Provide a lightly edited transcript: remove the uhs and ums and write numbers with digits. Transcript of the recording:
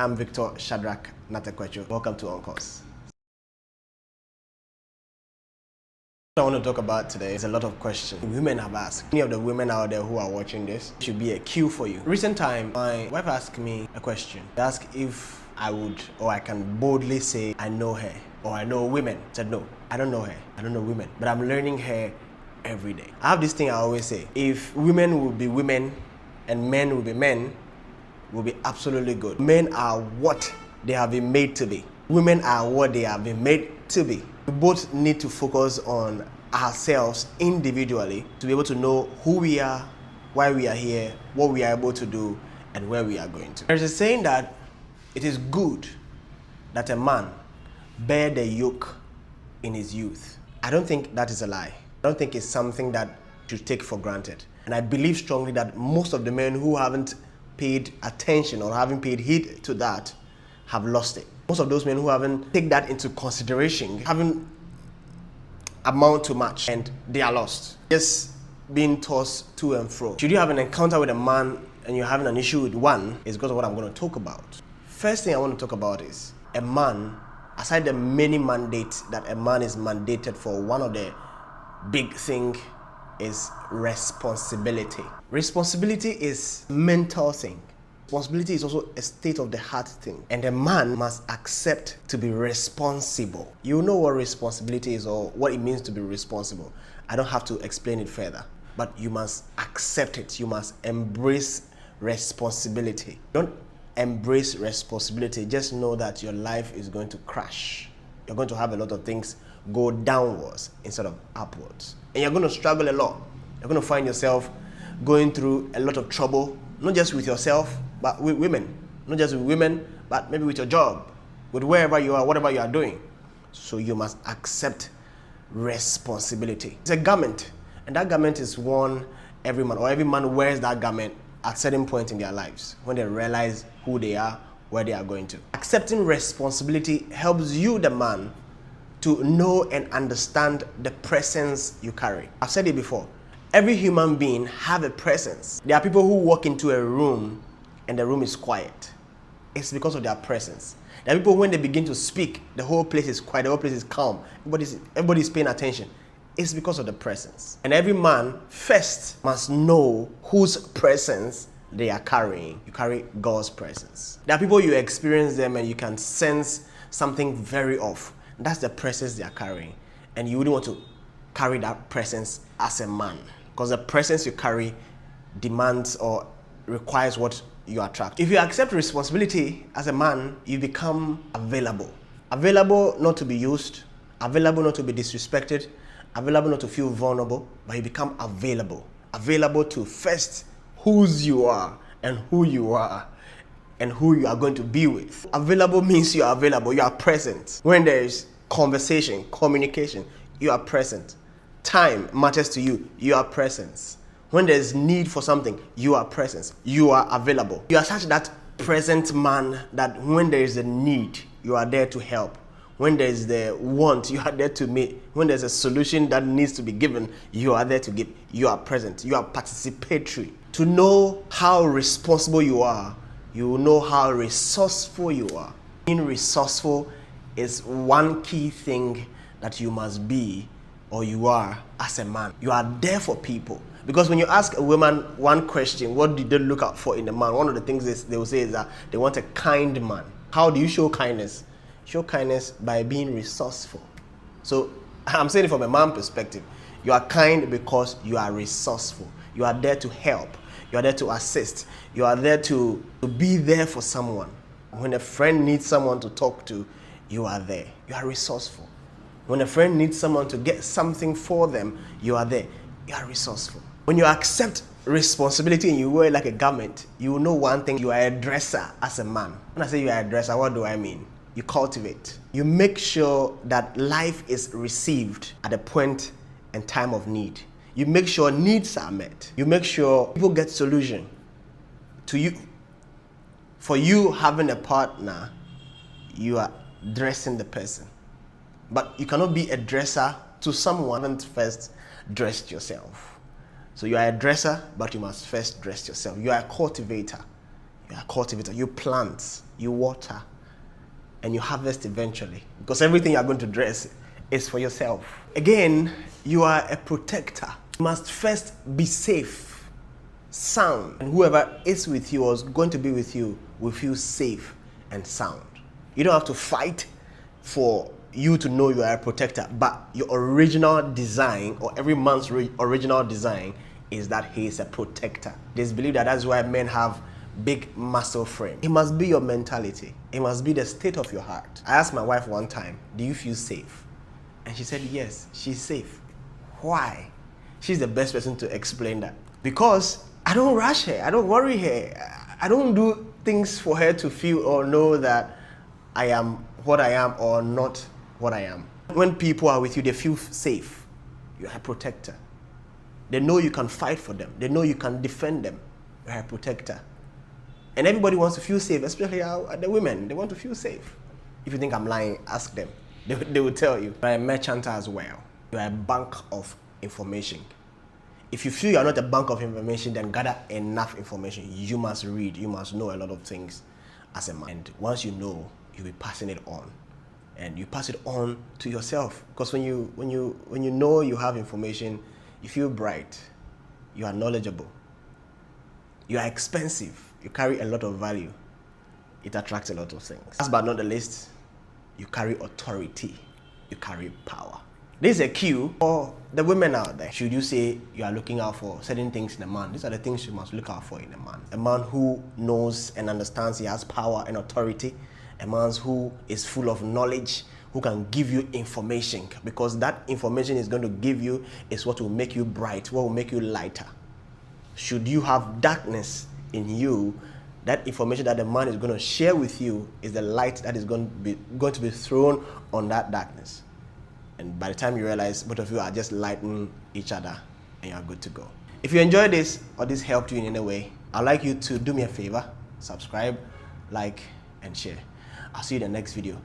I'm Victor Shadrach Natekwecho. Welcome to On Course. What I want to talk about today is a lot of questions women have asked. Many of the women out there who are watching this should be a cue for you. Recent time, my wife asked me a question. She asked if I would or I can boldly say I know her or I know women. I said no, I don't know her. I don't know women, but I'm learning her every day. I have this thing I always say: if women will be women and men will be men, will be absolutely good. Men are what they have been made to be. Women are what they have been made to be. We both need to focus on ourselves individually to be able to know who we are, why we are here, what we are able to do, and where we are going to. There's a saying that it is good that a man bear the yoke in his youth. I don't think that is a lie. I don't think it's something that you should take for granted. And I believe strongly that most of the men who haven't paid attention or haven't paid heed to that have lost it. Most of those men who haven't taken that into consideration haven't amount to much, and they are lost, just being tossed to and fro. Should you have an encounter with a man and you're having an issue with one, it's because of what I'm going to talk about. First thing I want to talk about is a man, aside the many mandates that a man is mandated for, one of the big thing is responsibility. Responsibility is a mental thing. Responsibility is also a state of the heart thing. And a man must accept to be responsible. You know what responsibility is or what it means to be responsible. I don't have to explain it further. But you must accept it. You must embrace responsibility. Don't embrace responsibility. Just know that your life is going to crash. You're going to have a lot of things go downwards instead of upwards. And you're going to struggle a lot. You're going to find yourself going through a lot of trouble, not just with yourself, but with women. Not just with women, but maybe with your job, with wherever you are, whatever you are doing. So you must accept responsibility. It's a garment, and that garment is worn every man, or every man wears that garment at a certain point in their lives when they realize who they are, where they are going to. Accepting responsibility helps you, the man, to know and understand the presence you carry. I've said it before. Every human being have a presence. There are people who walk into a room and the room is quiet. It's because of their presence. There are people, when they begin to speak, the whole place is quiet, the whole place is calm. Everybody's paying attention. It's because of the presence. And every man first must know whose presence they are carrying. You carry God's presence. There are people, you experience them and you can sense something very off. That's the presence they are carrying. And you wouldn't want to carry that presence as a man, because the presence you carry demands or requires what you attract. If you accept responsibility as a man, you become available. Available not to be used, available not to be disrespected, available not to feel vulnerable, but you become available. Available to first whose you are and who you are and who you are going to be with. Available means you are available, you are present. When there is conversation, communication, you are present. Time matters to you, you are present. When there is need for something, you are present. You are available. You are such that present man that when there is a need, you are there to help. When there is the want, you are there to meet. When there's a solution that needs to be given, you are there to give. You are present. You are participatory. To know how responsible you are, you will know how resourceful you are. Being resourceful is one key thing that you must be, or you are, as a man. You are there for people. Because when you ask a woman one question, what do they look out for in a man? One of the things they will say is that they want a kind man. How do you show kindness? Show kindness by being resourceful. So I'm saying it from a man perspective. You are kind because you are resourceful. You are there to help. You are there to assist. You are there to be there for someone. When a friend needs someone to talk to, you are there. You are resourceful. When a friend needs someone to get something for them, you are there. You are resourceful. When you accept responsibility and you wear it like a garment, you will know one thing: you are a dresser as a man. When I say you are a dresser, what do I mean? You cultivate. You make sure that life is received at a point and time of need. You make sure needs are met. You make sure people get solution to you. For you having a partner, you are dressing the person. But you cannot be a dresser to someone and first dressed yourself. So you are a dresser, but you must first dress yourself. You are a cultivator. You are a cultivator. You plant. you water, and you harvest eventually. Because everything you're going to dress is for yourself. Again, you are a protector. You must first be safe, sound, and whoever is with you or is going to be with you will feel safe and sound. You don't have to fight for you to know you are a protector, but your original design, or every man's original design, is that he is a protector. There's belief that that's why men have big muscle frame. It must be your mentality. It must be the state of your heart. I asked my wife one time, do you feel safe? And she said, yes, she's safe. Why? She's the best person to explain that. Because I don't rush her. I don't worry her. I don't do things for her to feel or know that I am what I am or not what I am. When people are with you, they feel safe. You're a protector. They know you can fight for them. They know you can defend them. You're a protector. And everybody wants to feel safe, especially the women. They want to feel safe. If you think I'm lying, ask them. They will tell you. You're a merchant as well. You're a bank of information. If you feel you're not a bank of information, then gather enough information. You must read. You must know a lot of things as a man. And once you know, you'll be passing it on. And you pass it on to yourself. Because when you know you have information, you feel bright. You are knowledgeable. You are expensive. You carry a lot of value. It attracts a lot of things. Last but not the least, you carry authority. You carry power. This is a cue for the women out there. Should you say you are looking out for certain things in a man, these are the things you must look out for in a man. A man who knows and understands he has power and authority. A man who is full of knowledge, who can give you information, because that information is going to give you is what will make you bright, what will make you lighter. Should you have darkness in you, that information that the man is going to share with you is the light that is going to be thrown on that darkness. And by the time you realize, both of you are just lighting each other and you're good to go. If you enjoyed this or this helped you in any way, I'd like you to do me a favor, subscribe, like, and share. I'll see you in the next video.